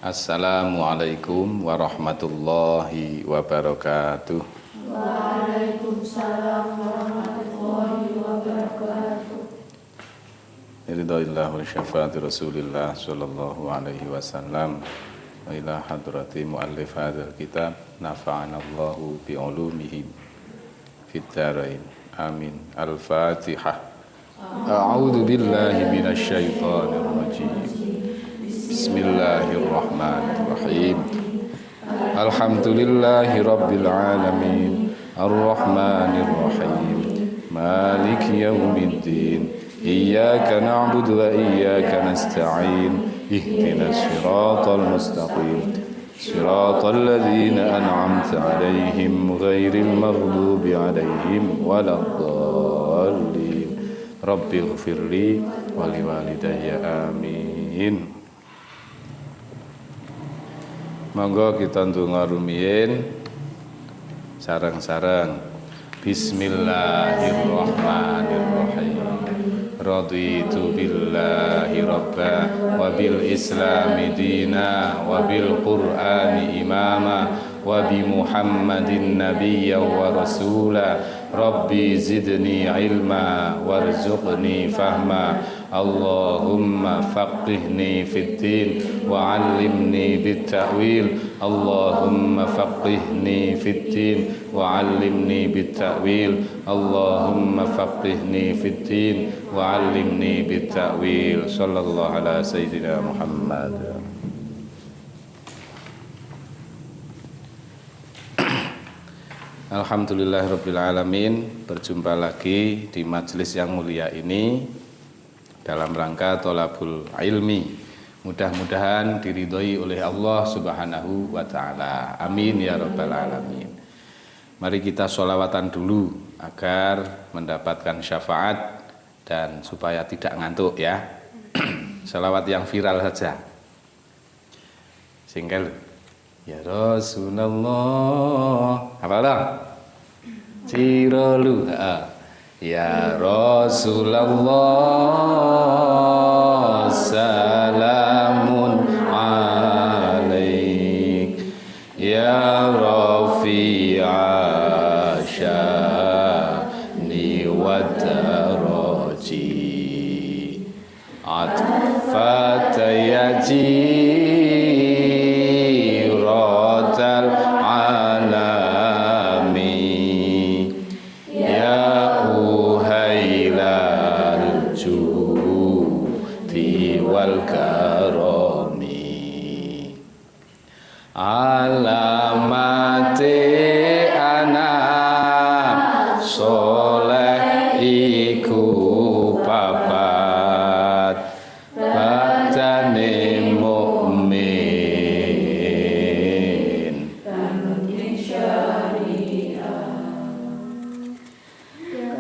Assalamualaikum warahmatullahi wabarakatuh. Waalaikumsalam warahmatullahi wabarakatuh. Ridha'illahu syafaati Rasulillah sallallahu alaihi wasallam wa ila hadrati muallif hadzal kitab nafa'anallahu bi ulumihi fid dharain. Amin. Al-Fatihah. A'udzu billahi minasy syaithanir rajim. Bismillahirrahmanirrahim. Alhamdulillahi rabbil alamin. Ar-Rahmanir Rahim. Maliki yaumiddin. Iyyaka na'budu wa iyyaka nasta'in. Ihdinas siratal mustaqim. Siratal ladzina an'amta 'alaihim ghairil maghdubi 'alaihim waladdallin. Rabbighfirli wa liwalidayya amin. Monggo kita ndonga rumiyin sareng-sareng. Bismillahirrahmanirrahim. Raditu billahi rabba wa bil islami dina wa bil qur'ani imama wa bi muhammadin nabiyya wa rasula. Rabbi zidni ilma warzuqni fahma. Allahumma faqihni fid din wa 'allimni bit ta'wil. Allahumma faqihni fid din wa 'allimni bit ta'wil. Allahumma faqihni fid din wa 'allimni bit ta'wil. Sallallahu ala sayyidina Muhammad. Alhamdulillahirabbil alamin. Berjumpa lagi di majelis yang mulia ini dalam rangka thalabul ilmi. Mudah-mudahan diridhoi oleh Allah Subhanahu wa taala. Amin ya rabbal alamin. Mari kita sholawatan dulu agar mendapatkan syafaat dan supaya tidak ngantuk ya. Sholawat yang viral saja. Singkel. Ya Rasulullah. Hafal dong? Cirolu. Ya Rasulullah, salamun alaik. Ya Rafi'a sya'ni wa daraji. Atfat yaji alamate anak soleh iku papat badane mukmin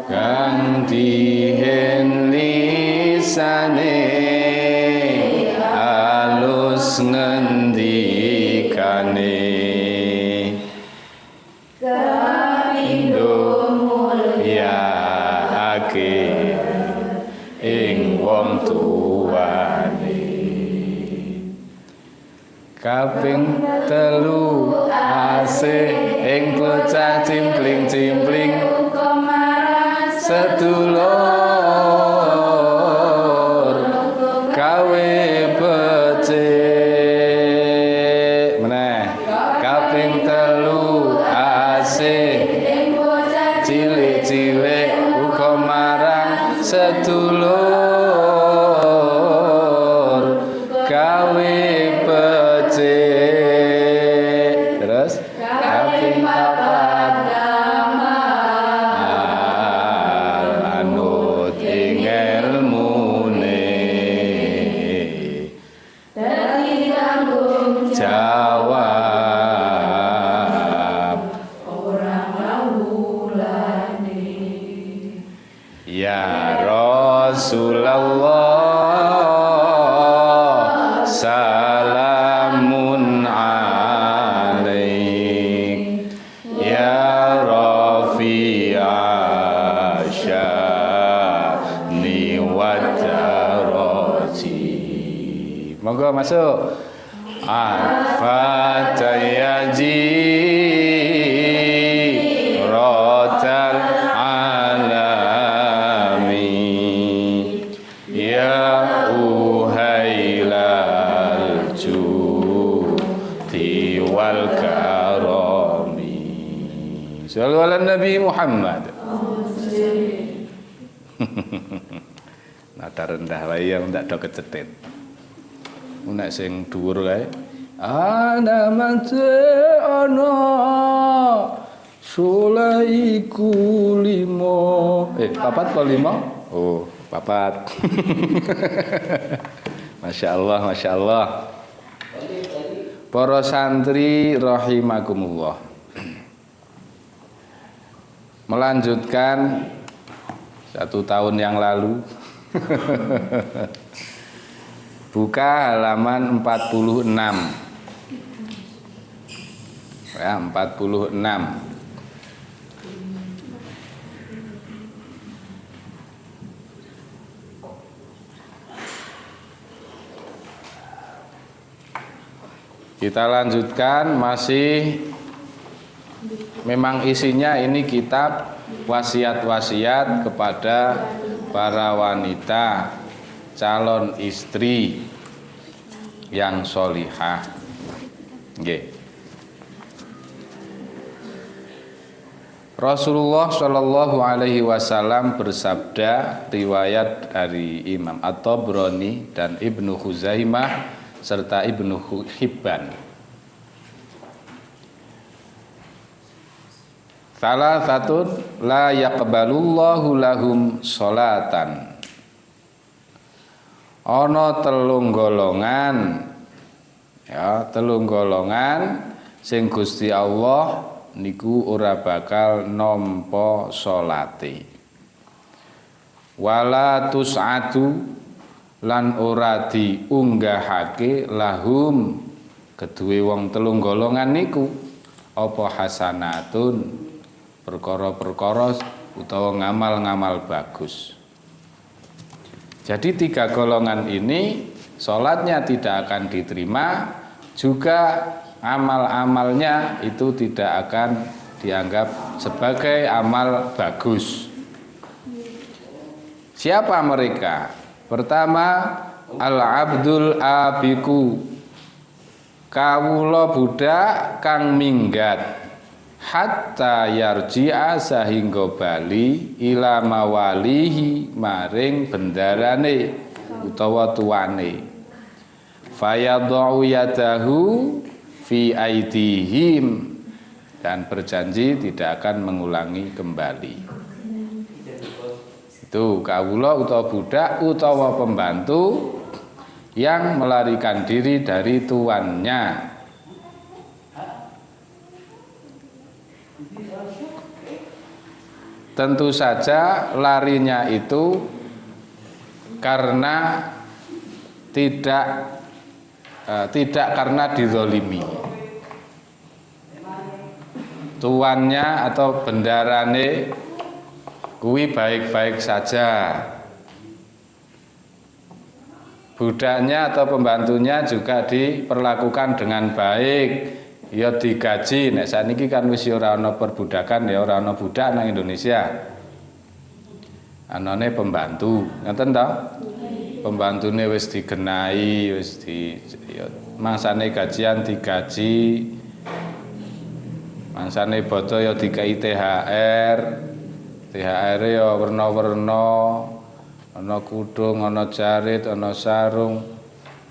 kang dihen lisane alus ngendikane kapindo mulyaake ing wong tuwane kaping telu asih ing bocah cimpling-cimpling sedulur gawe becik meneh kaping telu asih cilik-cilik uga marang sedulur gawe becik. Terus kaping papat anut ing ilmune dadi tanggung jawab ora ngawulane. Ya Rasulullah, salamun alaik. masuk. Al-Fatihah rotal alami ya uhailal judi wal karami. Shallu ala Nabi Muhammad. Nada rendah wae yang ndak do kecetit. Nek sing dhuwur kae ana mate ana sulaiku limo papat apa limo? Oh, papat. Masya Allah, Masya Allah. Para santri rahimakumullah. Melanjutkan 1 tahun yang lalu. Buka halaman 46. Ya, 46. Kita lanjutkan, masih memang isinya ini kitab wasiat-wasiat kepada para wanita calon istri yang sholihah. Nggih. Rasulullah Shallallahu Alaihi Wasallam bersabda, riwayat dari Imam At-Tabrani dan Ibnu Khuzaimah serta Ibnu Hibban. Salah satu la yaqbalullahu lahum sholatan. Ana telung golongan, ya, telung golongan sing Gusti Allah niku ora bakal nampa salate. Wala tus'atu lan ora diunggahake lahum kedue wong telung golongan niku apa hasanatun perkara-perkara utawa ngamal-ngamal bagus. Jadi 3 golongan ini sholatnya tidak akan diterima, juga amal-amalnya itu tidak akan dianggap sebagai amal bagus. Siapa mereka? Pertama, al-abdul abiku, kawula budak kang minggat hatta yarji'a sahingga bali ila mawalihi maring bendarane utawa tuane. Fayadhu yadahu fi aidihim, dan berjanji tidak akan mengulangi kembali. Itu kawula utawa budak utawa pembantu yang melarikan diri dari tuannya. Tentu saja larinya itu karena tidak karena dizolimi. Tuannya atau bendarane kuwi baik-baik saja. Budaknya atau pembantunya juga diperlakukan dengan baik. Ya digaji, nek saniki kan wis ora ana perbudakan, ya ora ana budak nang Indonesia. Anane pembantu, ngoten ta? Pembantune wis digenahi, wis ya mangsane gajian digaji. Mangsane bodo ya dikai THR. THR-e ya werna-werna. Ana kudung, ana jarit, ana sarung,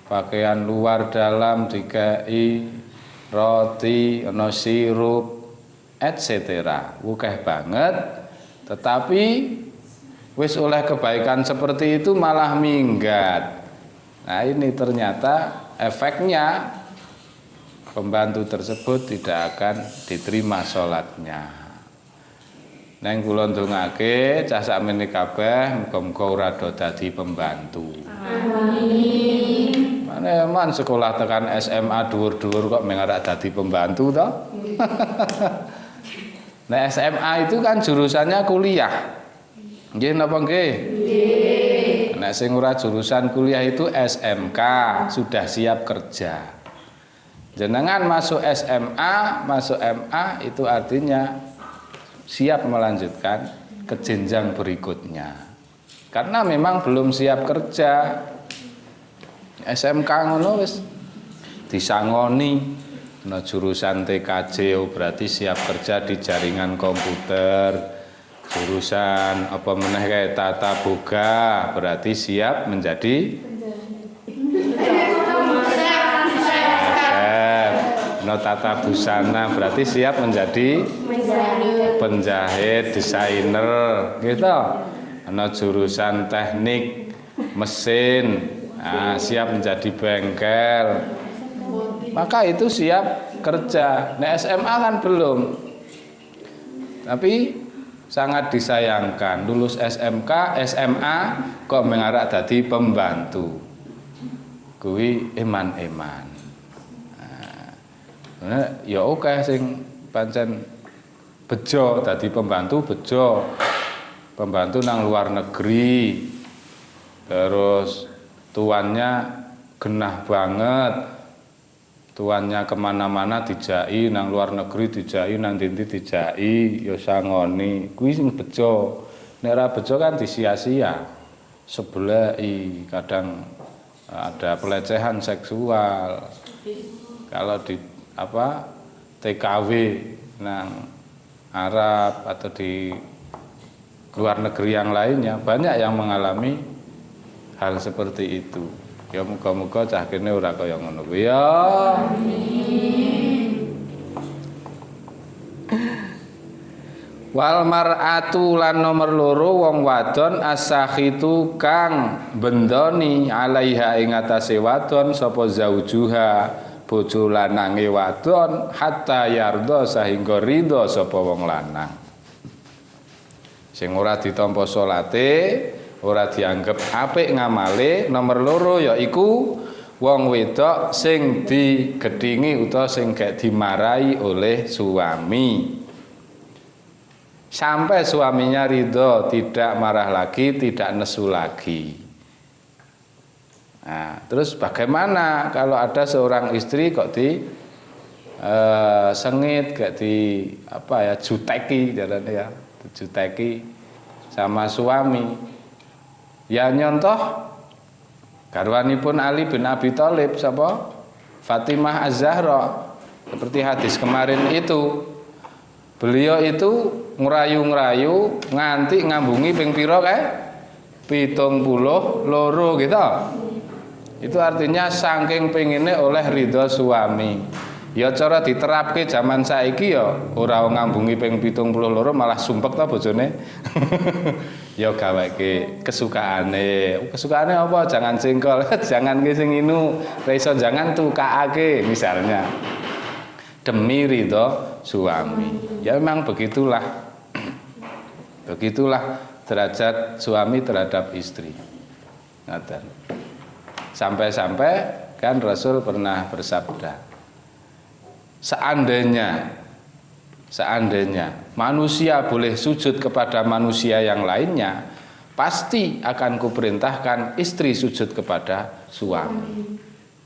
pakaian luar dalam dikai, roti, ana sirup, etc. Wukeh banget, tetapi wis oleh kebaikan seperti itu malah minggat. Nah, ini ternyata efeknya pembantu tersebut tidak akan diterima sholatnya. Neng kula ndongake cah sakmene kabeh muga-muga ora do dadi pembantu. Amin. Man sekolah tekan SMA dhuwur-dhuwur kok mengarak dadi pembantu toh? Nah, SMA itu kan jurusannya kuliah. Nggih napa nggih? Nggih. Nek sing ora jurusan kuliah itu SMK, sudah siap kerja. Jenengan masuk SMA, masuk MA itu artinya siap melanjutkan ke jenjang berikutnya. Karena memang belum siap kerja. SMK ngono wis disangoni. Nah, jurusan TKJ berarti siap kerja di jaringan komputer. Jurusan apa meneh kayak tata boga berarti siap menjadi no tata busana berarti siap menjadi penjahit, desainer gitu. No jurusan teknik mesin siap menjadi bengkel. Maka itu siap kerja. Nah, SMA kan belum. Tapi sangat disayangkan lulus SMK, SMA kok mengarah dadi pembantu. Kuwi eman-eman. Nah, ya oke sing pancen bejo dadi pembantu bejo. Pembantu nang luar negeri. Terus tuannya genah banget. Tuannya kemana-mana dijai, nang luar negeri dijai, nang dinti dijai, ya sangoni. Kuwi sing bejo. Nek ora bejo kan disia-sia. Sebelai, kadang ada pelecehan seksual. Kalau di TKW nang Arab atau di luar negeri yang lainnya banyak yang mengalami hal seperti itu. Ya muga-muga cah kene ora kaya ngono kuwi ya. Amin. Wal mar'atu lan nomor loro wong wadon asakhitu kang bendoni alaiha ing atase wadon sapa zaujuha bojo lanange wadon hatta yarda sahingga ridho sapa wong lanang. Sing ora ditampa salate ora dianggap apik ngamale. Nomor loro yaiku wong wedok sing digedhingi utawa sing gak dimarahi oleh suami sampai suaminya ridho, tidak marah lagi, tidak nesu lagi. Nah, terus bagaimana kalau ada seorang istri kok sengit, gak juteki ya, juteki sama suami. Ya nyontoh garwanipun Ali bin Abi Thalib sapa? Fatimah Az-Zahra. Seperti hadis kemarin itu. Beliau itu ngerayu-ngerayu nganti ngambungi ping pira kae? 72 gitu. Itu artinya saking pengine oleh ridho suami. Ya cara diterapke zaman saiki ya ora ngambungi ping 72 malah sumpek ta bojone. Ya gaweke kesukaane. Kesukaane apa? Jangan jengkol, jangan ki sing inu, iso jangan tukake misalnya. Demi ridho suami. Ya memang begitulah. Begitulah derajat suami terhadap istri. Ngaten. Sampai-sampai kan Rasul pernah bersabda, seandainya manusia boleh sujud kepada manusia yang lainnya, pasti akan kuperintahkan istri sujud kepada suami.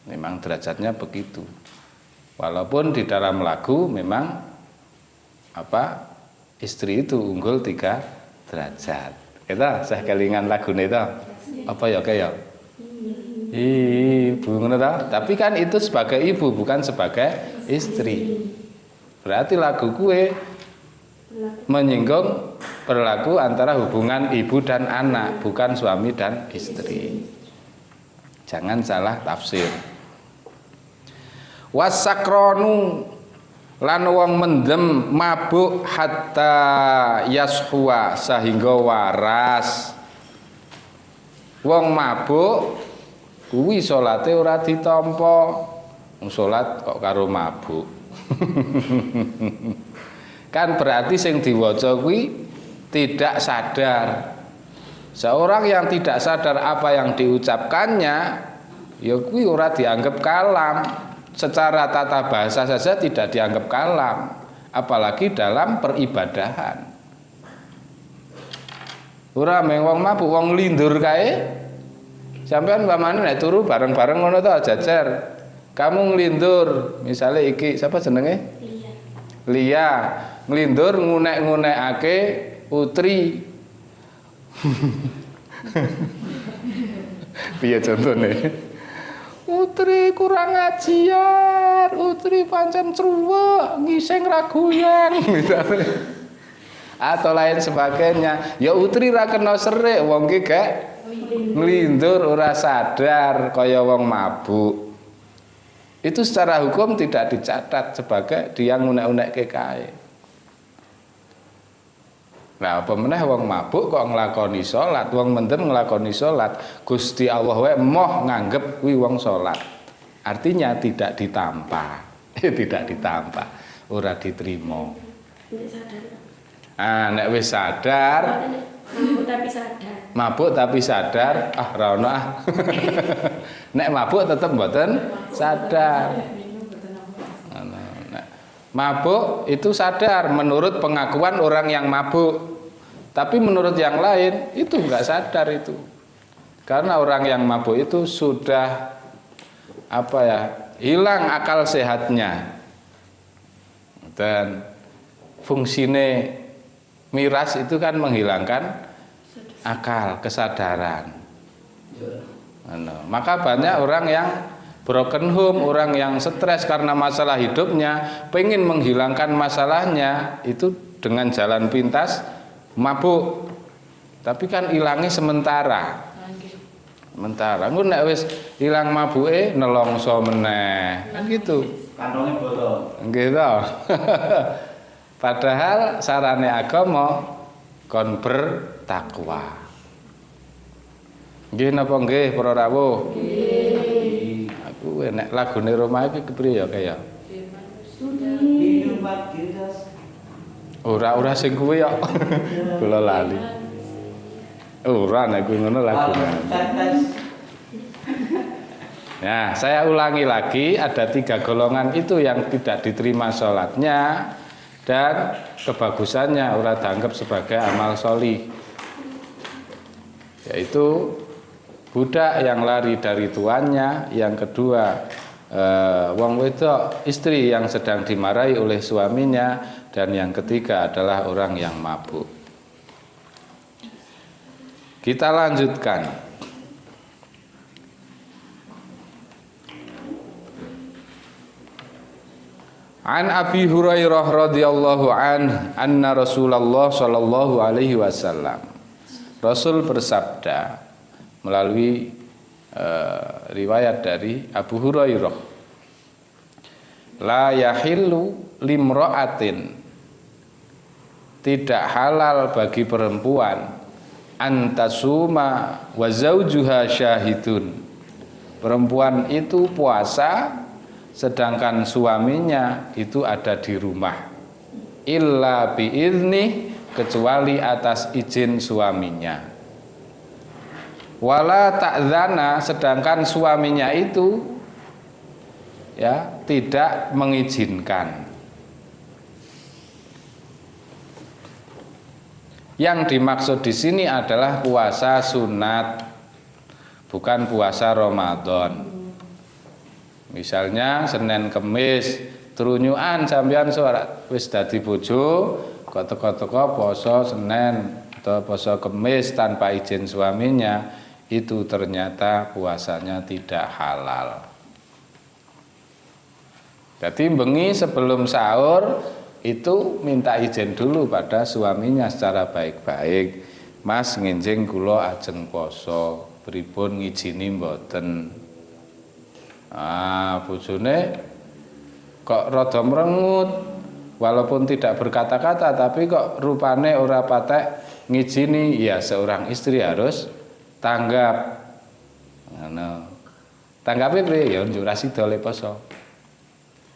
Memang derajatnya begitu. Walaupun di dalam lagu memang istri itu unggul 3 derajat. Kita saya kelingan lagu itu apa ya kayak ibu ngono ta? Tapi kan itu sebagai ibu bukan sebagai istri. Berarti lagu kue menyinggung perilaku antara hubungan ibu dan anak, bukan suami dan istri. Jangan salah tafsir. Wasakronu lan wong mendem mabuk hatta yashuwa sehingga waras. Wong mabuk kuwi salate ora ditampa. Wong salat kok karo mabuk. Kan berarti sing diwaca kuwi tidak sadar. Seorang yang tidak sadar apa yang diucapkannya, ya kuwi ora dianggap kalam. Secara tata bahasa saja tidak dianggap kalam, apalagi dalam peribadahan. Ora meng wong mabuk, wong lindur kae Sampean umpamane nek turu bareng-bareng ngono to jajar. Kamu nglindur, misalnya iki siapa jenenge? Lia. Nglindur ngunek-ngunekake Utri. Piye contone? Utri kurang ngajian, Utri pancen cruwek, ngising ra goyang misalnya. Atau lain sebagainya. Ya Utri ra kena serik, wong ki gak nglindur ora sadar kaya wong mabuk. Itu secara hukum tidak dicatat sebagai dia ngunek-unekke kae. Nah, apa meneh wong mabuk kok nglakoni salat, wong mendem nglakoni salat, Gusti Allah wae moh nganggep kuwi wong salat. Artinya tidak ditampa. Tidak ditampa, ora diterima. Nek wis sadar, mabuk tapi sadar, ra ono ah. Nek mabuk tetep mboten sadar. Mabuk itu sadar menurut pengakuan orang yang mabuk, tapi menurut yang lain itu enggak sadar itu, karena orang yang mabuk itu sudah hilang akal sehatnya, dan fungsine miras itu kan menghilangkan akal kesadaran. Maka banyak orang yang broken home, orang yang stres karena masalah hidupnya, pengen menghilangkan masalahnya itu dengan jalan pintas mabuk. Tapi kan ilangnya sementara. Sementara. Engko nek wis ilang mabuke nelongso meneh. Kan gitu. Kantongnya bolong. Nggih to. Padahal sarane agama kon bertakwa. Nggih napa nggih para rawuh? Nggih. Aku nek lagune Roma iki kepriye ya kaya? Ora sing kuwi ya. Kula lali. Ora nek kuwi ngono lagune. Nah, saya ulangi lagi, ada 3 golongan itu yang tidak diterima sholatnya dan kebagusannya ora dianggap sebagai amal sholih, yaitu budak yang lari dari tuannya, yang kedua wong wedok istri yang sedang dimarahi oleh suaminya, dan yang ketiga adalah orang yang mabuk. Kita lanjutkan. An Abi Hurairah radhiyallahu anna Rasulullah sallallahu alaihi wasallam. Rasul bersabda melalui riwayat dari Abu Hurairah, la yahillu limra'atin, tidak halal bagi perempuan, antasuma wa zaujuha syahidun, perempuan itu puasa sedangkan suaminya itu ada di rumah, illa biizni, kecuali atas izin suaminya. Wala ta'dzana, sedangkan suaminya itu ya tidak mengizinkan. Yang dimaksud di sini adalah puasa sunat, bukan puasa Ramadan. Misalnya Senin Kemis trunyukan sampean suara wis dadi bojo, kok teko-teko poso Senin atau poso Kemis tanpa izin suaminya, itu ternyata puasanya tidak halal. Jadi bengi sebelum sahur itu minta izin dulu pada suaminya secara baik-baik. Mas nginjing kula ajeng poso, pripun ngijini mboten? Bojone kok rada merengut, walaupun tidak berkata-kata tapi kok rupane ora patek ngijini, ya seorang istri harus tanggap. Tanggape piye? Ya njur sida le poso.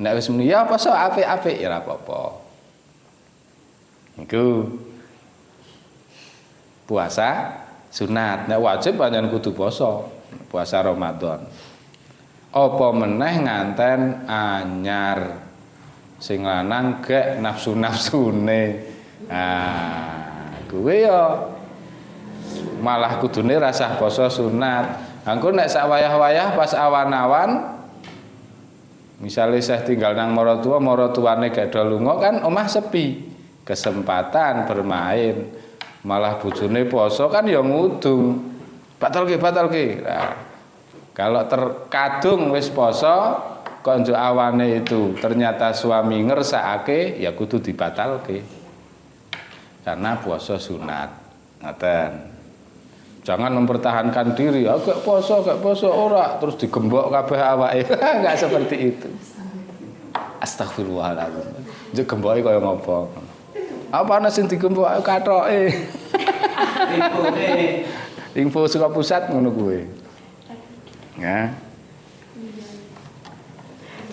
Nek wis muni ya poso apik-apik ya ora apa-apa. Iku puasa sunat. Nek wajib pancen kudu poso, puasa Ramadan. Apa meneh nganten anyar, sing lanang gek nafsu-nafsune. Kuwi ya malah kudune rasah poso sunat. Angko nek sak wayah-wayah pas awan-awan misalnya saya tinggal nang maratuwane gak do lunga kan omah sepi. Kesempatan bermain. Malah bojone poso kan ya ngudung. Batalke. Nah, kalau terkadung wis poso kok njuk awane itu ternyata suami ngersakake ya kudu dibatalke. Karena puasa sunat. Ngoten. Jangan mempertahankan diri, gak poso ora terus digembok kabeh awake. Enggak seperti itu. Astagfirullahaladzim. Juk gemboke kaya ngopo? Apa ana sing digembok kathoke? Info saka pusat ngono kuwi. Ya.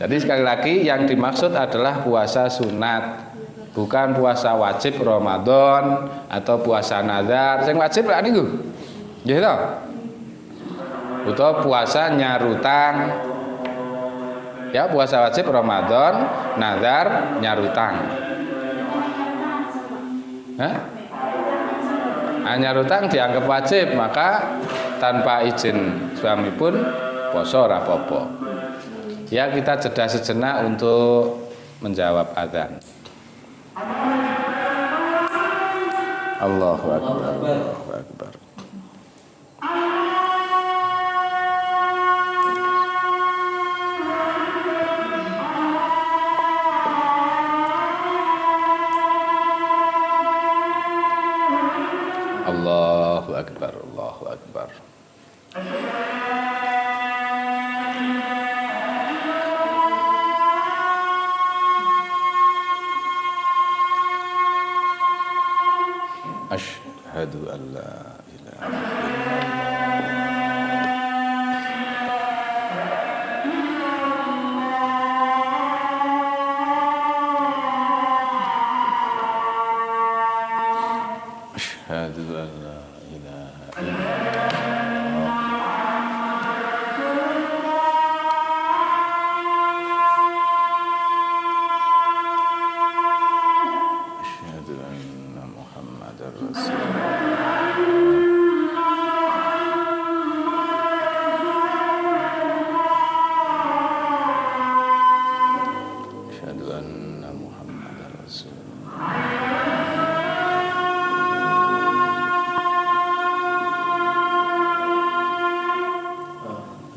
Jadi sekali lagi yang dimaksud adalah puasa sunat. Bukan puasa wajib Ramadan atau puasa nazar. Sing wajib lak niku. Nggih to? Utawa puasa nyarutang. Ya, puasa wajib Ramadan, nazar, nyarutang. Hah? Nyarutang dianggap wajib, maka tanpa izin suami pun poso ora apa-apa. Ya, kita jeda sejenak untuk menjawab adzan. Allahu akbar. Allahu akbar. Allahu akbar. Allahu akbar. Asyhadu an la ilaha illallah. Asyhadu an la ilaha illallah. Asyhadu anna Muhammadar Rasulullah. Asyhadu anna Muhammadar Rasulullah.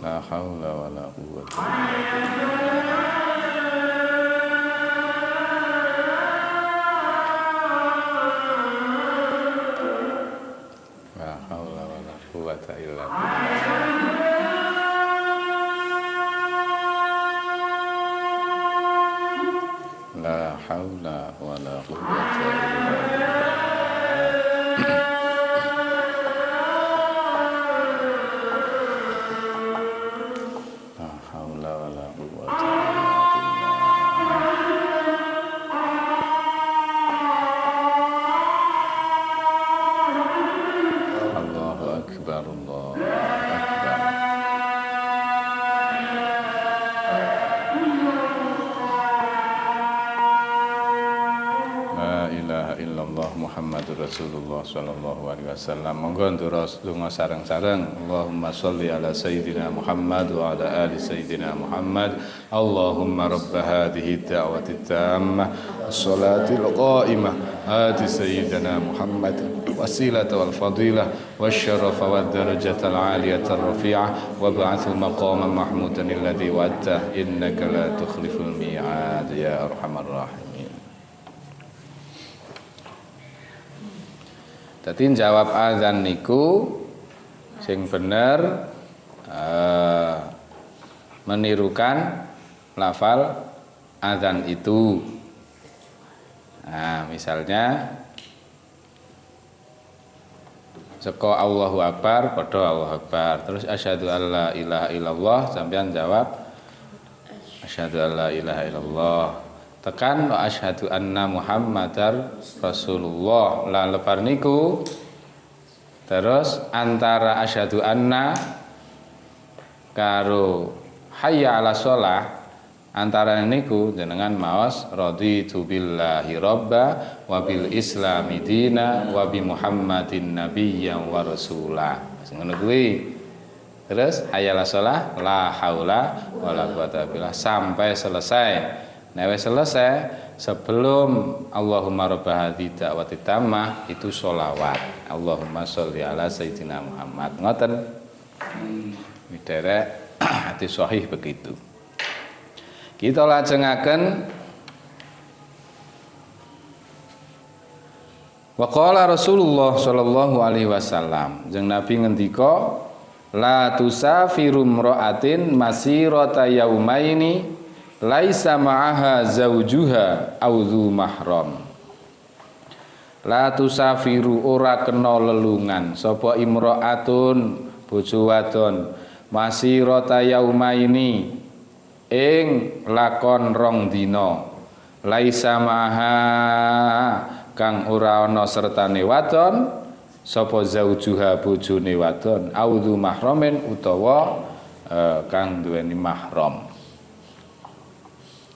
La haula wala quwwata illa billah. La haula wala quwwata illa billah. La haula wala quwwata illa billah. La haula wala quwwata illa billah. Allahu akbar. Allahu akbar. La ilaha illallah Muhammadur Rasulullah sallallahu alaihi wasallam. Monggo ndoro donga sareng-sareng. Allahumma sholli ala sayyidina Muhammad wa ala ali sayyidina Muhammad. Allahumma rabb hadhihi ad-da'wati at-tammah was-salatil qa'imah ati sayyidina Muhammad wasilata wal fadilah wasyarafa wad darajatal 'aliyata ar-rafi'ah wa ba'athu maqaman mahmudan alladhi wa'adta innaka la tukhliful mi'ad ya arhamar rahimin. Dadi jawab azan niku sing bener menirukan lafal azan itu. Nah, misalnya seko Allahu Akbar, padha Allahu Akbar. Terus asyhadu alla ilaha illallah, sampean jawab asyhadu alla ilaha illallah. Tekan wa asyhadu anna Muhammadar Rasulullah. Lah lebar niku terus antara asyhadu anna karo hayya 'ala shalah antara niku jenengan maos raditu billahi robba wa bil islami dina wa bi Muhammadin nabiyyan wa rasulah. Ngono kuwi. Terus hayalah sholah, la haula wala quwata billah sampai selesai. Nah, wis selesai sebelum Allahumma rabbah hadhihi da'wati tammah itu sholawat. Allahumma sholli ala sayyidina Muhammad. Ngoten. Miderek hadis sahih begitu. Kita lajengaken wa qala Rasulullah sallallahu alaihi wasallam. Jeung Nabi ngendika la tusafiru mra'atin masirata yaumaini laisa ma'aha zaujuha aw dzu mahram. La tusafiru ora kena lelungan sapa imra'atun bojo wadon masirata yaumaini ing lakon rong dina laisa ma'aha kang ora ana sertane wadon sapa zaujuha bojone wadon audzu mahramin utawa kang duweni mahram.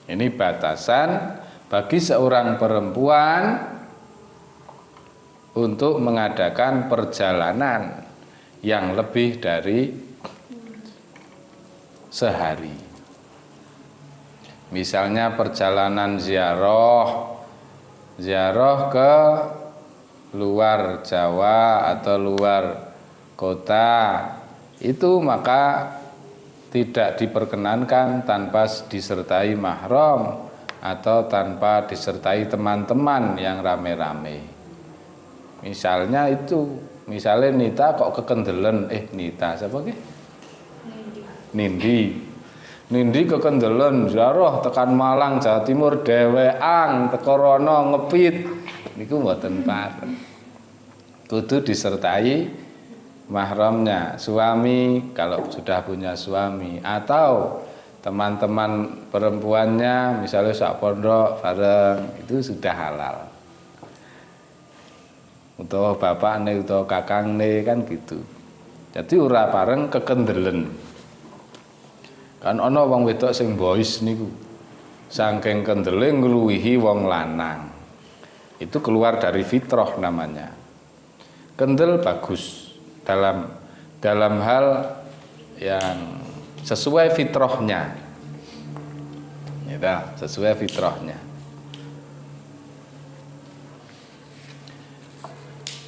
Ini batasan bagi seorang perempuan untuk mengadakan perjalanan yang lebih dari sehari. Misalnya perjalanan ziarah ke luar Jawa atau luar kota, itu maka tidak diperkenankan tanpa disertai mahram atau tanpa disertai teman-teman yang rame-rame. Misalnya Nita kok kekendelen, Nita siapa ke? Nindi kekendelen ziarah tekan Malang Jawa Timur dhewean teko rono ngepit niku mboten pareng. Kudu disertai mahramnya, suami kalau sudah punya suami atau teman-teman perempuannya misalnya sak pondok bareng itu sudah halal. Utawa bapakne utawa kakangne kan gitu. Jadi ora pareng kekendelen. Kan ana wong wedok sing bois niku saking kendele ngluwihi wong lanang. Itu keluar dari fitrah namanya. Kendel bagus dalam hal yang sesuai fitrahnya. Ya, sesuai fitrahnya.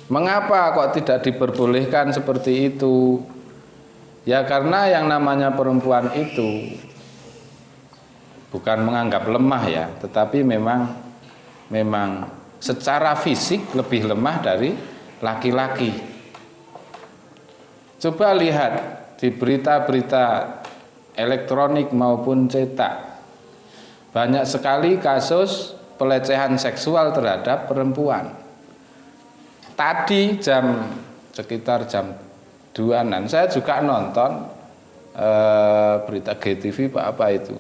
Mengapa kok tidak diperbolehkan seperti itu? Ya karena yang namanya perempuan itu bukan menganggap lemah ya, tetapi memang secara fisik lebih lemah dari laki-laki. Coba lihat di berita-berita elektronik maupun cetak, banyak sekali kasus pelecehan seksual terhadap perempuan. Tadi sekitar jam 2-an saya juga nonton berita GTV apa itu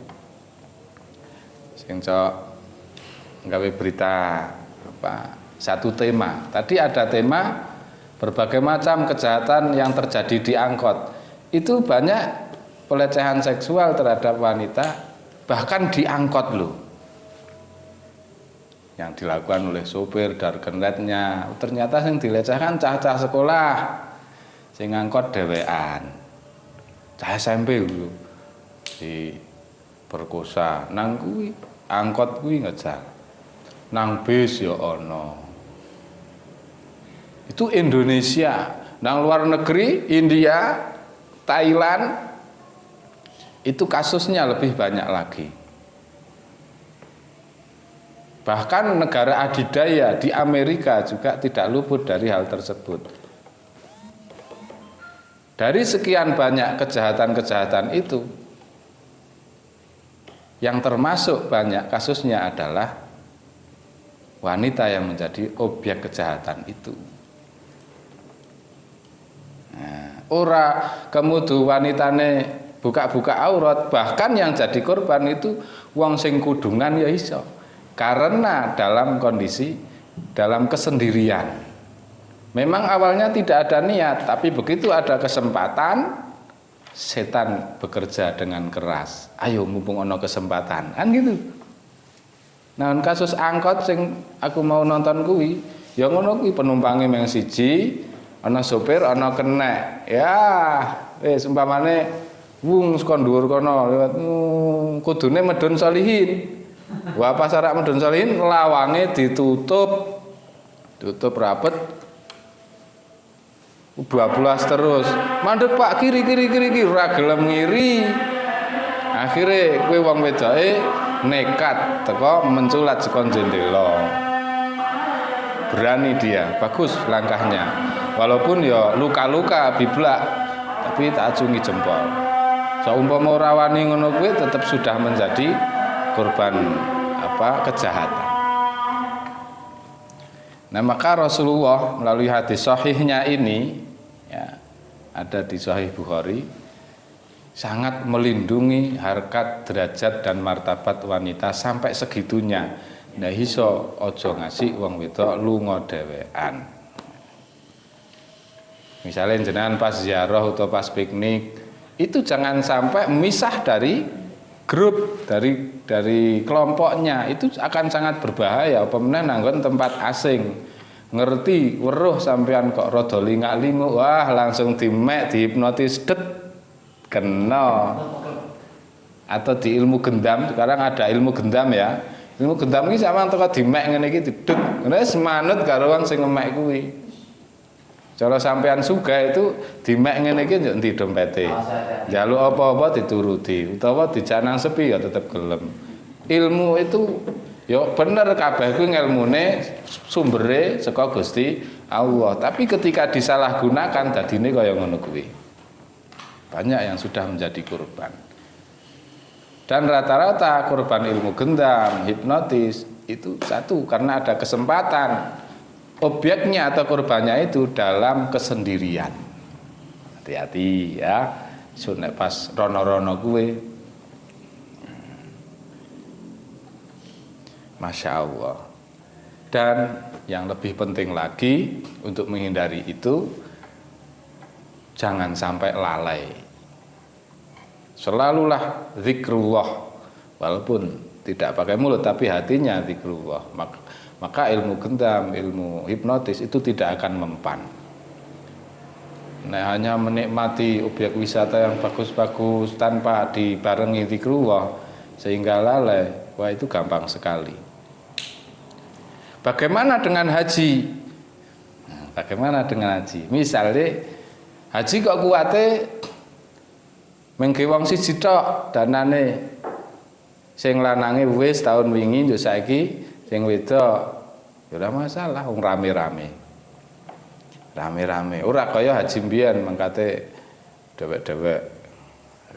sing nggawe berita satu tema. Tadi ada tema berbagai macam kejahatan yang terjadi di angkot. Itu banyak pelecehan seksual terhadap wanita bahkan di angkot loh, yang dilakukan oleh sopir dan darkenletnya. Ternyata yang dilecehkan cah-cah sekolah sing ngangkot dhewean. Cah SMP dulu diperkosa nang kuwi angkot kuwi ngejak. Nang bis ya ana. Itu Indonesia. Nang luar negeri, India, Thailand itu kasusnya lebih banyak lagi. Bahkan negara adidaya di Amerika juga tidak luput dari hal tersebut. Dari sekian banyak kejahatan-kejahatan itu, yang termasuk banyak kasusnya adalah wanita yang menjadi objek kejahatan itu. Nah, ora kemudu wanitane buka-buka aurat, bahkan yang jadi korban itu wong sing kudungan ya iso. Karena dalam kondisi dalam kesendirian. Memang awalnya tidak ada niat, tapi begitu ada kesempatan, setan bekerja dengan keras. Ayo mumpung ono kesempatan, kan gitu. Nah, kasus angkot sing aku mau nonton kuwi, ya ngono kuwi penumpange mung siji, ana sopir, ana kenek. Ya, Wis umpamane wung saka dhuwur kono liwat kudune medun solihin. Wah pas arek medun solihin lawange ditutup rapet bablas terus. Mandek Pak kiri ora gelem ngiri. Akhire kowe wong wedoke nekat teko menculat saka jendela. Berani dia, bagus langkahnya. Walaupun ya luka-luka biblak, tapi tak acungi jempol. Saumpama ora wani ngono kuwi tetap sudah menjadi korban kejahatan. Nah, maka Rasulullah melalui hadis sahihnya ini ya, ada di Sahih Bukhari, sangat melindungi harkat, derajat dan martabat wanita sampai segitunya. Ndak iso aja ngasih wong wedok lunga dhewean. Misalnya jenengan pas ziarah atau pas piknik, itu jangan sampai misah dari grup, dari kelompoknya. Itu akan sangat berbahaya. Pemenang nanggon tempat asing, ngerti weruh sampean kok rada lingak-linguk, wah langsung dimek, dihipnotis, det kena. Atau di ilmu gendam, sekarang ada ilmu gendam ya. Ilmu gendam iki sampean teko dimek ngene iki didut. Wis manut karo wong sing ngemek kuwi. Cara sampean sugih itu dimek ngene iki yo endi dompete. Njaluk apa-apa dituruti, utawa dijanang sepi ya tetep gelem. Ilmu itu yo bener kabeh kuwi ngelmune sumbere saka Gusti Allah, tapi ketika disalahgunakan dadine kaya ngono kuwi. Banyak yang sudah menjadi korban. Dan rata-rata korban ilmu gendam, hipnotis itu satu karena ada kesempatan objeknya atau korbannya itu dalam kesendirian. Hati-hati ya, sunek pas rono-rono gue. Masya Allah. Dan yang lebih penting lagi untuk menghindari itu, jangan sampai lalai. Selalulah zikrullah, walaupun tidak pakai mulut tapi hatinya zikrullah. Maka ilmu gendam, ilmu hipnotis itu tidak akan mempan. Nah, hanya menikmati objek wisata yang bagus-bagus tanpa dibarengi zikrullah sehingga lalai, wah itu gampang sekali. Bagaimana dengan haji? Bagaimana dengan haji? Misalnya haji kok kuwate mengke wong siji tok danane, sing lanange wis tahun wingi yo saiki sing wedok ya ora masalah wong rame-rame. Rame-rame, ora kaya haji mbiyen mengkate dewek-dewek.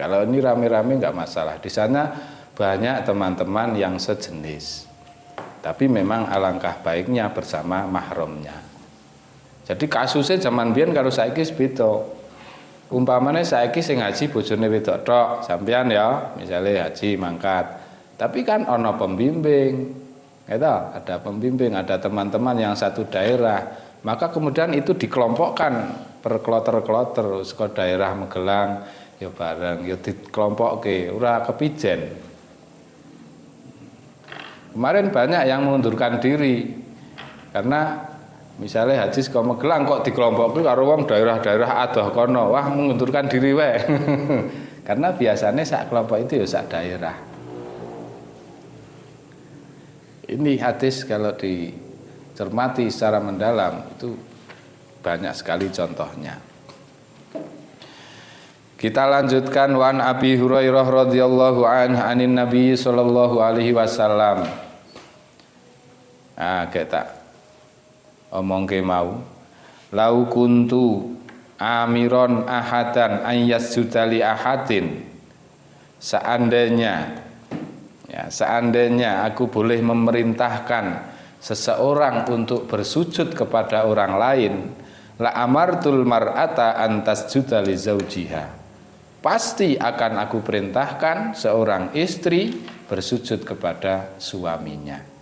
Kalau ini rame-rame enggak masalah. Di sana banyak teman-teman yang sejenis. Tapi memang alangkah baiknya bersama mahramnya. Jadi kasusnya zaman biyen karo saiki beda. Umpamane saiki sing haji bojone wedok tok, sampean ya, misalnya haji mangkat. Tapi kan ana pembimbing. Gitu, ada pembimbing, ada teman-teman yang satu daerah. Maka kemudian itu dikelompokkan per kloter-kloter saka daerah Magelang ya bareng ya dikelompokke, ora kepijen. Kemarin banyak yang mengundurkan diri karena misalnya haji saka Magelang kok dikelompokke karo wong daerah-daerah adoh kono, wah mengundurkan diri wae. Karena biasanya sak kelompok itu ya sak daerah. Ini hadis kalau dicermati secara mendalam itu banyak sekali contohnya. Kita lanjutkan wan Abi Hurairah radhiyallahu anhu anin Nabi sallallahu alaihi wasallam. Kita omongke mau lau kuntu amiron ahadan an yasjuda li ahadin, seandainya aku boleh memerintahkan seseorang untuk bersujud kepada orang lain, la amartul mar'ata an tasjuda li zaujiha, pasti akan aku perintahkan seorang istri bersujud kepada suaminya.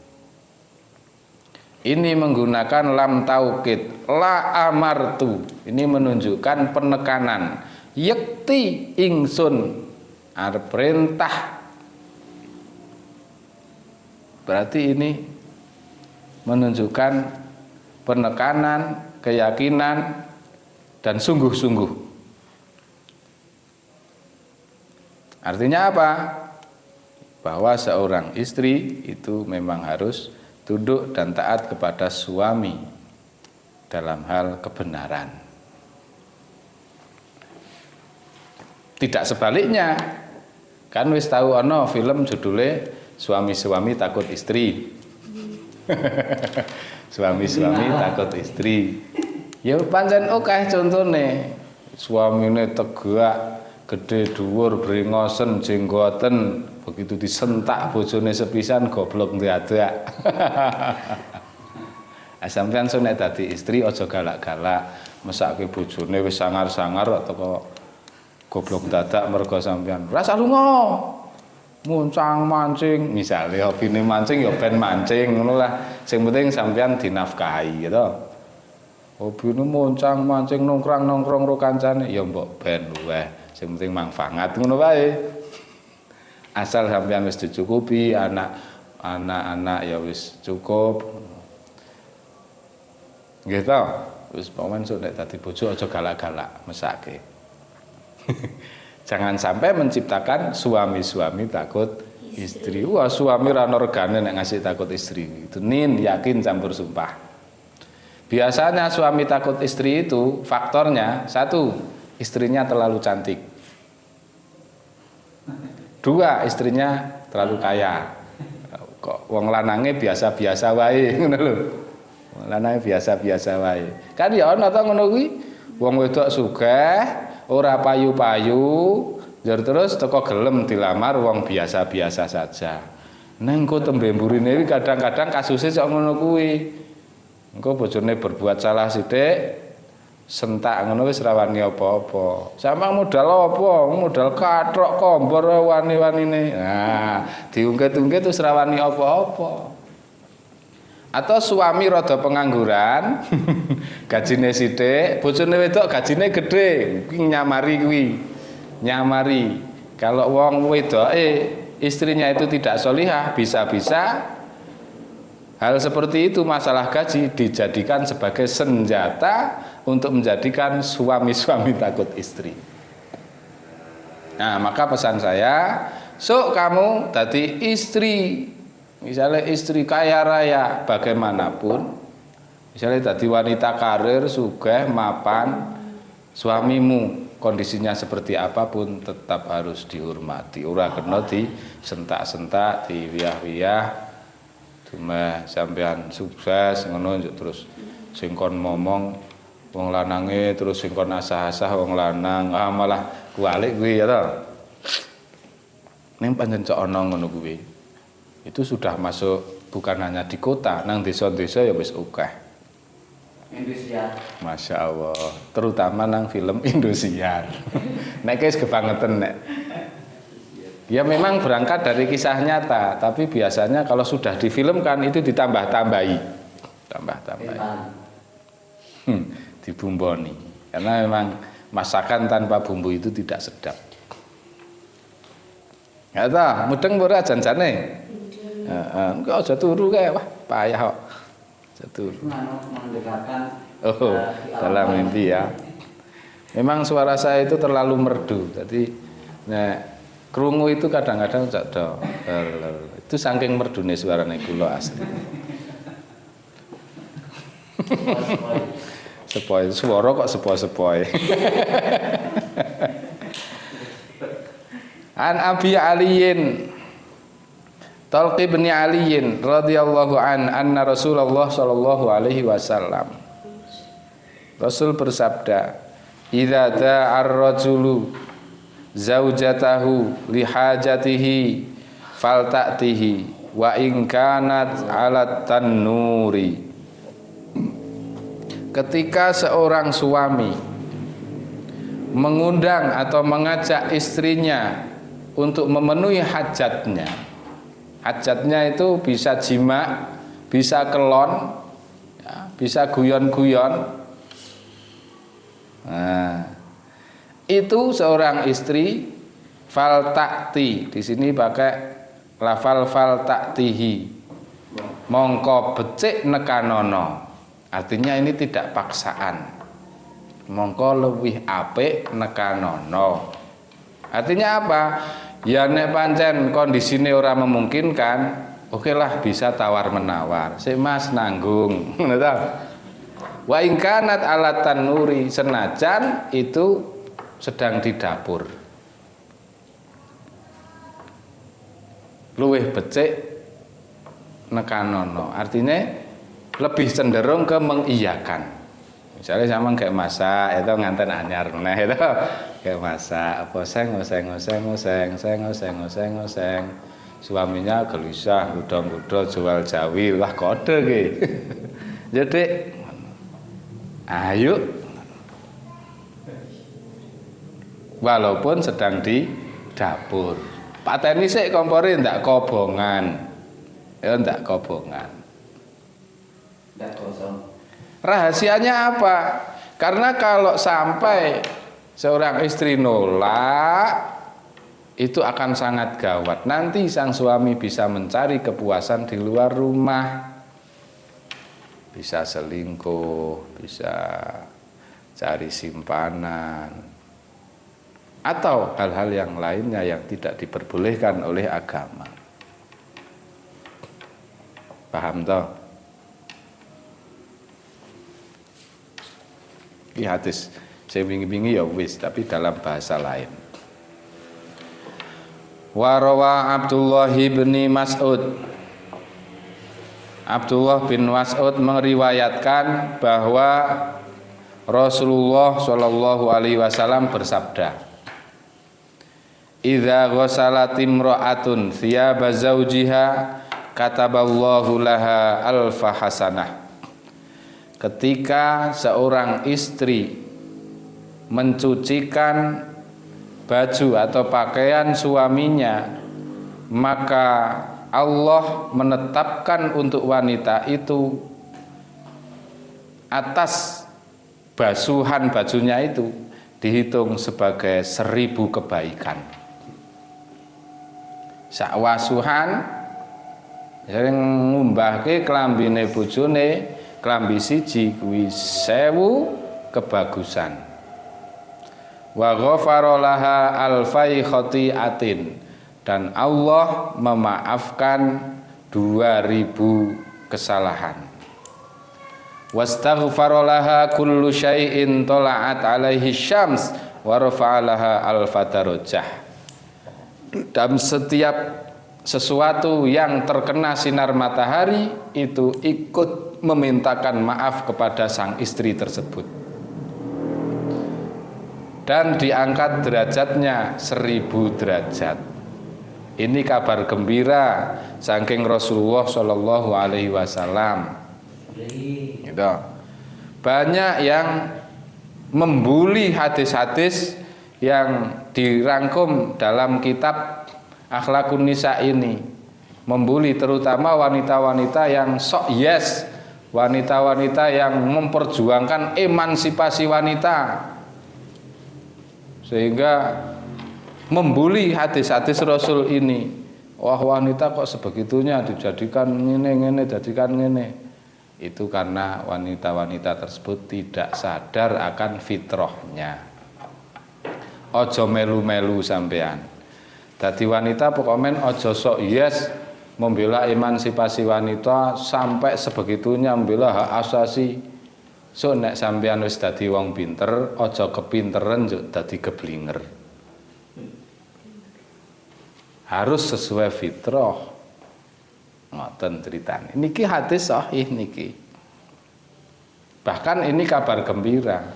Ini menggunakan lam taukid, la amartu. Ini menunjukkan penekanan. Yakti ingsun, perintah. Berarti ini menunjukkan penekanan, keyakinan, dan sungguh-sungguh. Artinya apa? Bahwa seorang istri itu memang harus tunduk dan taat kepada suami dalam hal kebenaran. Tidak sebaliknya. Kan wis tahu ono film judulnya Suami-suami takut istri. Suami-suami takut istri. Ya pancen akeh contone. Suamine tegak, gede dhuwur, brengosen, jenggoten, begitu disentak bojone sepisan goblok ndadak. Sampeyan nek dadi istri aja galak-galak, mesake bojone wis sangar-sangar atau goblok dadak mergo sampeyan. Rasa lunga. Muncang mancing, misalnya hobine mancing ya ben mancing ngono lah. Sing penting sampeyan dinafkahi gitu. Hobine muncang mancing nongkrong karo kancane ya mbok ben luweh. Sing penting manfaat ngono wae. Asal sampeyan wis dicukupi, anak-anak ya wis cukup. Gitu. Wis paman sok nek dadi bojo aja galak-galak mesake. Jangan sampai menciptakan suami-suami takut istri. Wah, suami ra regane nek ngasih takut istri. Itu yakin campur sumpah. Biasanya suami takut istri itu faktornya satu, istrinya terlalu cantik. Dua, istrinya terlalu kaya. Kok wong lanange biasa-biasa wae ngono lho. Wong lanange biasa-biasa wae. Kan ya ana ta ngono kuwi. Wong wedok sugih ora payu-payu, terus teko gelem dilamar wong biasa-biasa saja. Neng engko tembe mburine iki kadang-kadang kasuse kok ngono kuwi. Engko bojone berbuat salah sithik, sentak ngono wis ra wani apa-apa. Sampeyan modal apa? Modal katrok kombor wani-wanine. Nah, diungkit-ungkit wis ra wani apa-apa. Atau suami rada pengangguran, gajine sithik, bojone wedok gajine gedhe, kuwi nyamari kuwi. Nyamari. Kalau wong wedoke istrinya itu tidak solihah, bisa-bisa hal seperti itu masalah gaji dijadikan sebagai senjata untuk menjadikan suami-suami takut istri. Nah, maka pesan saya, sok kamu dadi istri. Misalnya istri kaya raya bagaimanapun, misalnya tadi wanita karir, sugih, mapan, suamimu kondisinya seperti apapun tetap harus dihormati. Ora kena disentak-sentak, diwiyah-wiyah. Cuma sampean sukses ngono terus sing kon momong wong lanange terus sing kon asah-asah wong lanang, malah kualik kuwi ya to. Ning pancen cok ana ngono kuwi. Itu sudah masuk bukan hanya di kota, nang desa-desa ya wis akeh. Indosiar. Masya Allah, terutama nang film Indosiar. Nek wis kebangetan nek. Ya memang berangkat dari kisah nyata, tapi biasanya kalau sudah difilmkan itu ditambah-tambahi. Tambah-tambahi. Dibumboni. Karena memang masakan tanpa bumbu itu tidak sedap. Ya ta, mudeng ora janjane? Enggak aja turu kae, wah payah kok. Aja turu. Mendekatkan Dalam mimpi ya. Memang suara saya itu terlalu merdu. Jadi krungu itu kadang-kadang cak itu saking merdune suarane kula asli. Sepoi suara kok sepoi-sepoi. An Abi Aliyin Talqi bin Aliyin radhiyallahu anna Rasulullah sallallahu alaihi wasallam. Rasul bersabda, "Idza da'ar rajulu zaujatahu li hajatihi falta'tihi wa in kanat 'ala tannuri." Ketika seorang suami mengundang atau mengajak istrinya untuk memenuhi hajatnya. Hajatnya itu bisa jima, bisa kelon, ya, bisa guyon-guyon. Nah, itu seorang istri faltakti. Di sini pakai lafal faltaktihi. Mongko becik nekanono. Artinya ini tidak paksaan. Mongko luwih apik nekanono. Artinya apa? Ya nek pancen kondisine ora memungkinkan, oke lah bisa tawar menawar. Sik Mas nanggung, ngono ta. Wa in kanat alat tanuri, senajan itu sedang di dapur. Luwih becik nekanono. Artinya lebih cenderung ke mengiyakan. Misalnya sama kayak masak itu nganten anyar nah itu kayak masak apa oseng suaminya gelisah gudo-gudo jual jawi lah kode gitu. Jadi ayo walaupun sedang di dapur pateni sik kompore ndak kobongan ya ndak kobongan Ndak kosong. rahasianya apa? Karena kalau sampai seorang istri nolak itu akan sangat gawat. Nanti sang suami bisa mencari kepuasan di luar rumah, bisa selingkuh, bisa cari simpanan, atau hal-hal yang lainnya yang tidak diperbolehkan oleh agama. Paham toh? Ini hadis saya bingi-bingi ya wis, tapi dalam bahasa lain. Warawa Abdullah bin Mas'ud. Abdullah bin Mas'ud meriwayatkan bahwa Rasulullah Shallallahu Alaihi Wasallam bersabda, "Idza ghasalat imra'atun thiyaba zawjiha kataballahu laha alfa hasanah." Ketika seorang istri mencucikan baju atau pakaian suaminya, maka Allah menetapkan untuk wanita itu atas basuhan bajunya itu dihitung sebagai 1000 kebaikan. Sakwasuhan sing ngumbahke klambine bojone klambi siji kuwi 1000 kebagusan. Wa ghafara laha alfai khati'atin, dan Allah memaafkan 2000 kesalahan. Wastaghfara laha kullu syai'in tala'at alaihi syams wa rafa'a laha alfa darajah. Dan setiap sesuatu yang terkena sinar matahari itu ikut memintakan maaf kepada sang istri tersebut dan diangkat derajatnya 1000 derajat. Ini kabar gembira saking Rasulullah Shallallahu Alaihi Wasallam. Gitu. Banyak yang membuli hadis-hadis yang dirangkum dalam kitab Akhlakun Nisa ini, membuli terutama wanita-wanita yang sok yes, wanita-wanita yang memperjuangkan emansipasi wanita, sehingga membuli hadis-hadis Rasul ini. Wah, wanita kok sebegitunya dijadikan ngene, jadikan ngene. Itu karena wanita-wanita tersebut tidak sadar akan fitrahnya. Ojo melu-melu sampean. Dadi wanita pokoknya ojo sok yes membela emansipasi wanita sampai sebegitunya membela hak asasi. So nek sampean wis dadi wong pinter, aja kepinteran njuk dadi keblinger. Harus sesuai fitrah. Ngoten ceritane. Niki hadis sahih niki. Bahkan ini kabar gembira.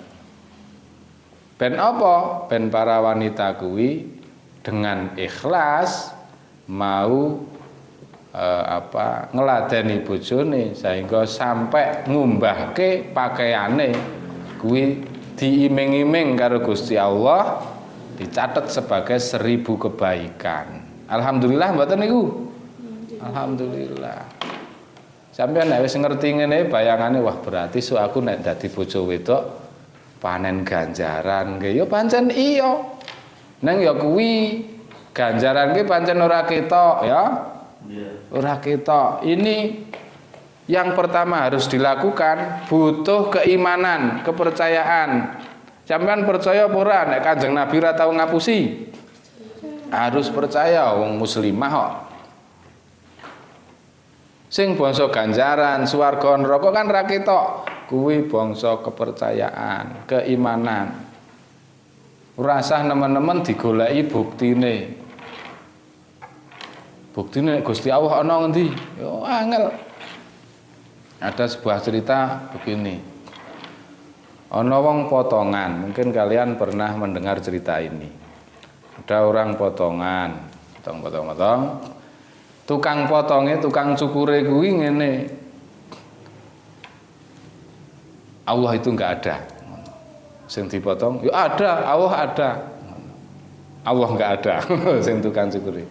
Ben apa? Ben para wanita kuwi dengan ikhlas mau ngeladeni bojone sehingga sampai ngumbahke pakaiane kuwi diiming-iming karo Gusti Allah, dicatat sebagai 1000 kebaikan. Alhamdulillah mboten niku. Alhamdulillah. Sampeyan nek wis ngerti ngene bayangane wah berarti so aku nek dadi bojo wedok panen ganjaran nggih ya pancen iya. Nang ya kuwi ganjaran ki pancen ora ketok ya. Ora ketok. Ini yang pertama harus dilakukan, butuh keimanan, kepercayaan. Sampeyan percaya apa ora nek Kanjeng Nabi ora tau ngapusi? harus percaya wong muslimah kok. Sing bangsa ganjaran swarga neraka kan ra ketok. Kuwi bangsa kepercayaan, keimanan. Ora usah nemen-nemen digoleki buktine. Buktine Gusti Allah ana ngendi? Yo angel. Ada sebuah cerita begini. Ana wong potongan, mungkin kalian pernah mendengar cerita ini. Ada orang potongan, potong. Tukang potongnya, tukang cukure kuwi ngene. Allah itu enggak ada. Sing dipotong, ya ada, Allah ada. Allah enggak ada. Sing tukang cukure.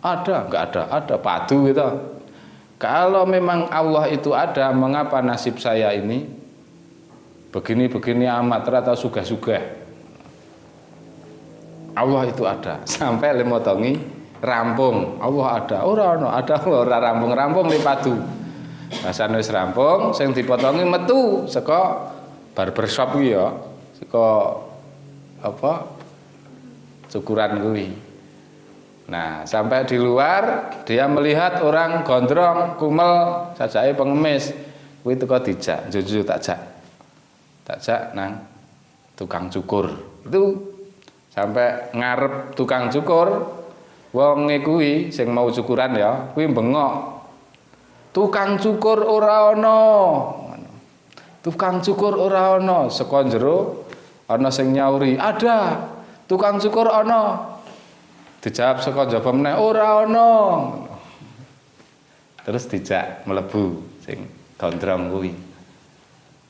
Ada, enggak ada padu gitu. Kalau memang Allah itu ada, mengapa nasib saya ini begini-begini amat, rata sugah-sugah? Allah itu ada. Sampai lemotongi rampung, Allah ada, ora rampung li padu. Rasane wis rampung, sing dipotongi metu saka barbershop kuwi ya, saka apa? Cukuran kuwi. Nah, sampai di luar dia melihat orang gondrong, kumel, sajake pengemis. Kuwi teko dijak, juju tak jak nang tukang cukur. Itu sampai ngarep tukang cukur. Wong kuwi sing mau cukuran ya, kuwi bengok. Tukang cukur ora ana. Tukang cukur ora ana, saka njero ana sing nyauri, "Ada. Tukang cukur ana." Dijawab saka njaba meneh, "Ora ana." Terus dijak mlebu sing gondrong kuwi.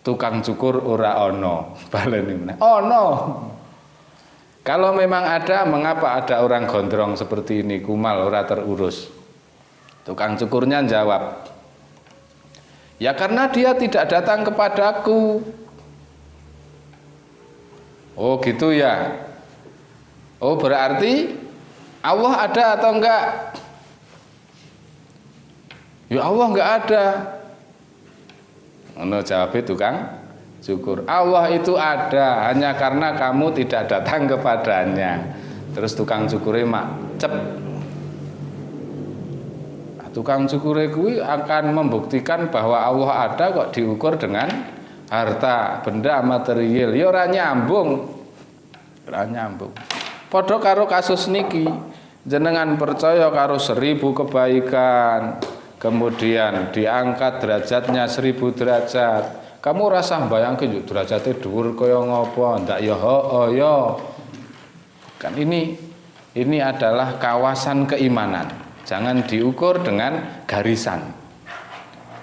Tukang cukur ora ana, baleni meneh. Ana. Kalau memang ada, mengapa ada orang gondrong seperti ini, kumal, ora terurus? Tukang cukurnya jawab, ya karena dia tidak datang kepadaku. Oh gitu ya. Oh berarti Allah ada atau enggak? Ya Allah enggak ada. Ono jawab tukang syukur, Allah itu ada, hanya karena kamu tidak datang kepadanya. Terus tukang cukure mak cep. Nah, tukang cukure kuwi akan membuktikan bahwa Allah ada kok diukur dengan harta, benda material. Ya ora nyambung. Ora nyambung. Padha karo kasus niki, jenengan percaya karo 1000 kebaikan, kemudian diangkat derajatnya 1000 derajat. Kamu rasa bayangke yuk derajate dhuwur kaya ngopo, ndak ya ya. Kan ini adalah kawasan keimanan. Jangan diukur dengan garisan.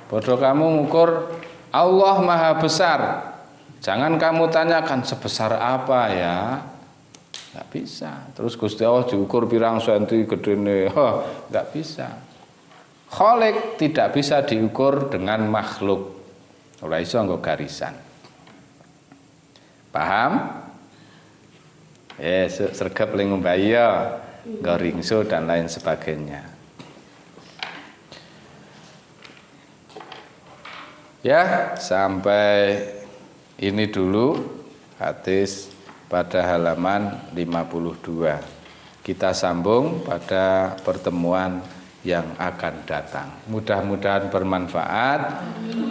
Padha kamu ngukur Allah Maha Besar. Jangan kamu tanyakan sebesar apa ya. Enggak bisa. Terus Gusti Allah diukur pirang senti gedene. Enggak bisa. Khalik tidak bisa diukur dengan makhluk. Ora iso nggo garisan. Paham? Sregep ling mbaya, nggo ringso dan lain sebagainya. Ya, sampai ini dulu hadis pada halaman 52. Kita sambung pada pertemuan yang akan datang. Mudah-mudahan bermanfaat.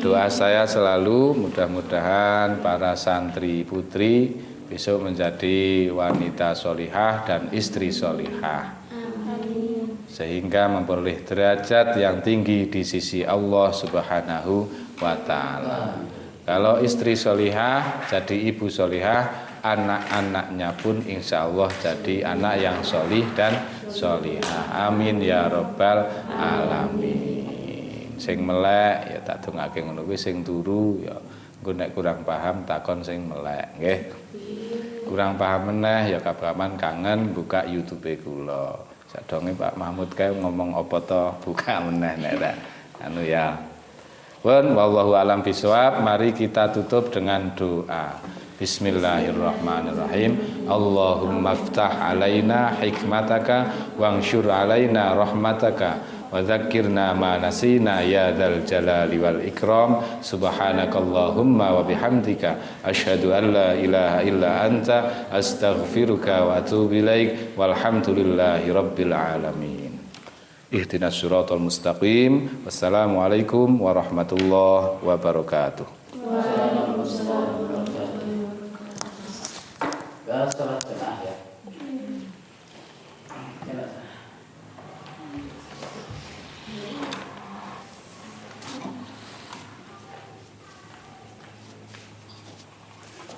Doa saya selalu mudah-mudahan para santri putri besok menjadi wanita solihah dan istri solihah, sehingga memperoleh derajat yang tinggi di sisi Allah Subhanahu wa ta'ala. Kalau istri solihah jadi ibu solihah, anak-anaknya pun insya Allah jadi anak yang solih dan solihah. Amin ya rabbal alamin. Sing melek ya tak dongake ngono kuwi, sing turu ya engko nek kurang paham takon sing melek nggih. Kurang paham meneh ya kabaman kangen buka YouTube kula. Sadonge Pak Mahmud kae ngomong apa to buka meneh nek anu ya. Pun wallahu alam bisawab. Mari kita tutup dengan doa. Bismillahirrahmanirrahim. Allahumma ftah alaina hikmataka wangsyur alaina rahmataka wa dzakkirna ma nasina ya dzal jalali wal ikram. Subhanakallahumma wa bihamdika asyhadu an la ilaha illa anta astaghfiruka wa atubu ilaik. Walhamdulillahi rabbil alamin. Ihdinas siratal mustaqim. Wassalamualaikum warahmatullahi wabarakatuh.